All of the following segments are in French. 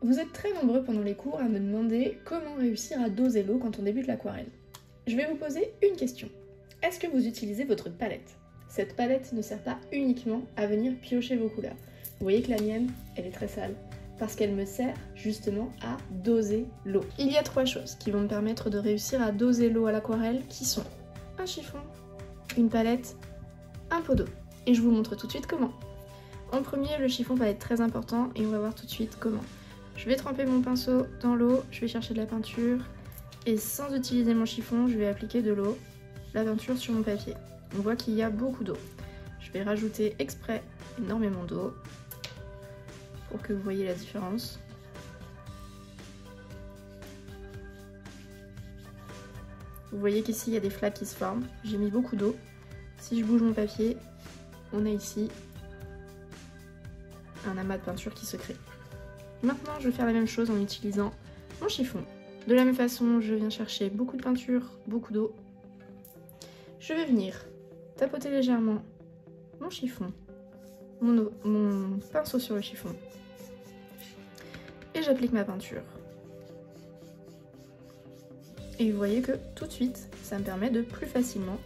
Vous êtes très nombreux pendant les cours à me demander comment réussir à doser l'eau quand on débute l'aquarelle. Je vais vous poser une question. Est-ce que vous utilisez votre palette? Cette palette ne sert pas uniquement à venir piocher vos couleurs. Vous voyez que la mienne, elle est très sale, parce qu'elle me sert justement à doser l'eau. Il y a 3 choses qui vont me permettre de réussir à doser l'eau à l'aquarelle, qui sont un chiffon, une palette, un pot d'eau. Et je vous montre tout de suite comment. En premier, le chiffon va être très important et on va voir tout de suite comment. Je vais tremper mon pinceau dans l'eau, je vais chercher de la peinture et sans utiliser mon chiffon, je vais appliquer de l'eau, la peinture sur mon papier. On voit qu'il y a beaucoup d'eau. Je vais rajouter exprès énormément d'eau pour que vous voyez la différence. Vous voyez qu'ici il y a des flaques qui se forment. J'ai mis beaucoup d'eau. Si je bouge mon papier, on a ici un amas de peinture qui se crée. Maintenant, je vais faire la même chose en utilisant mon chiffon. De la même façon, je viens chercher beaucoup de peinture, beaucoup d'eau. Je vais venir tapoter légèrement mon chiffon, mon pinceau sur le chiffon. Et j'applique ma peinture. Et vous voyez que tout de suite, ça me permet de plus facilement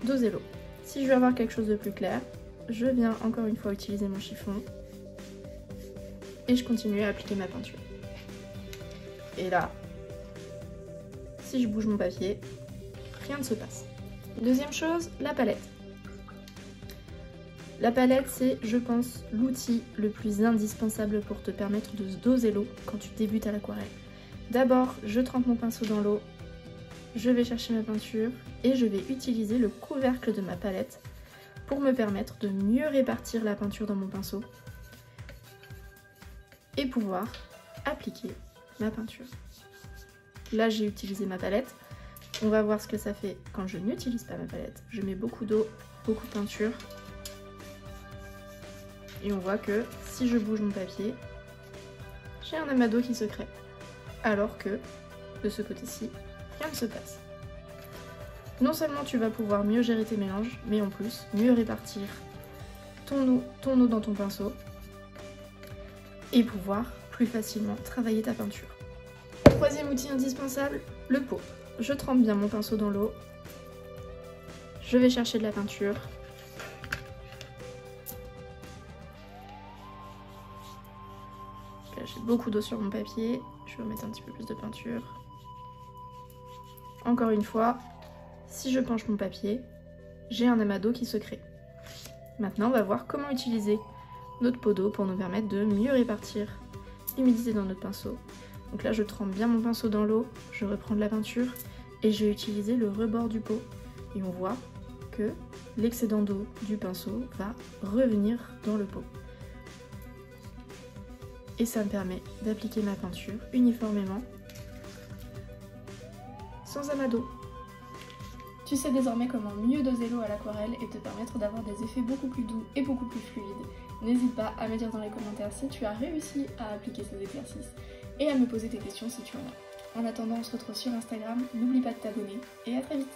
doser l'eau. Si je veux avoir quelque chose de plus clair, je viens encore une fois utiliser mon chiffon. Et je continue à appliquer ma peinture. Et là, si je bouge mon papier, rien ne se passe. Deuxième chose, la palette. La palette, c'est, je pense, l'outil le plus indispensable pour te permettre de doser l'eau quand tu débutes à l'aquarelle. D'abord, je trempe mon pinceau dans l'eau, je vais chercher ma peinture et je vais utiliser le couvercle de ma palette pour me permettre de mieux répartir la peinture dans mon pinceau et pouvoir appliquer ma peinture. Là, j'ai utilisé ma palette. On va voir ce que ça fait quand je n'utilise pas ma palette. Je mets beaucoup d'eau, beaucoup de peinture. Et on voit que si je bouge mon papier, j'ai un amas d'eau qui se crée. Alors que de ce côté-ci, rien ne se passe. Non seulement tu vas pouvoir mieux gérer tes mélanges, mais en plus mieux répartir ton eau dans ton pinceau et pouvoir plus facilement travailler ta peinture. Troisième outil indispensable, le pot. Je trempe bien mon pinceau dans l'eau, je vais chercher de la peinture. Là j'ai beaucoup d'eau sur mon papier, je vais remettre un petit peu plus de peinture. Encore une fois, si je penche mon papier, j'ai un amas d'eau qui se crée. Maintenant on va voir comment utiliser notre pot d'eau pour nous permettre de mieux répartir l'humidité dans notre pinceau. Donc là je trempe bien mon pinceau dans l'eau, je reprends de la peinture et je vais utiliser le rebord du pot. Et on voit que l'excédent d'eau du pinceau va revenir dans le pot. Et ça me permet d'appliquer ma peinture uniformément, sans amas d'eau. Tu sais désormais comment mieux doser l'eau à l'aquarelle et te permettre d'avoir des effets beaucoup plus doux et beaucoup plus fluides. N'hésite pas à me dire dans les commentaires si tu as réussi à appliquer ces exercices et à me poser tes questions si tu en as. En attendant, on se retrouve sur Instagram, n'oublie pas de t'abonner et à très vite.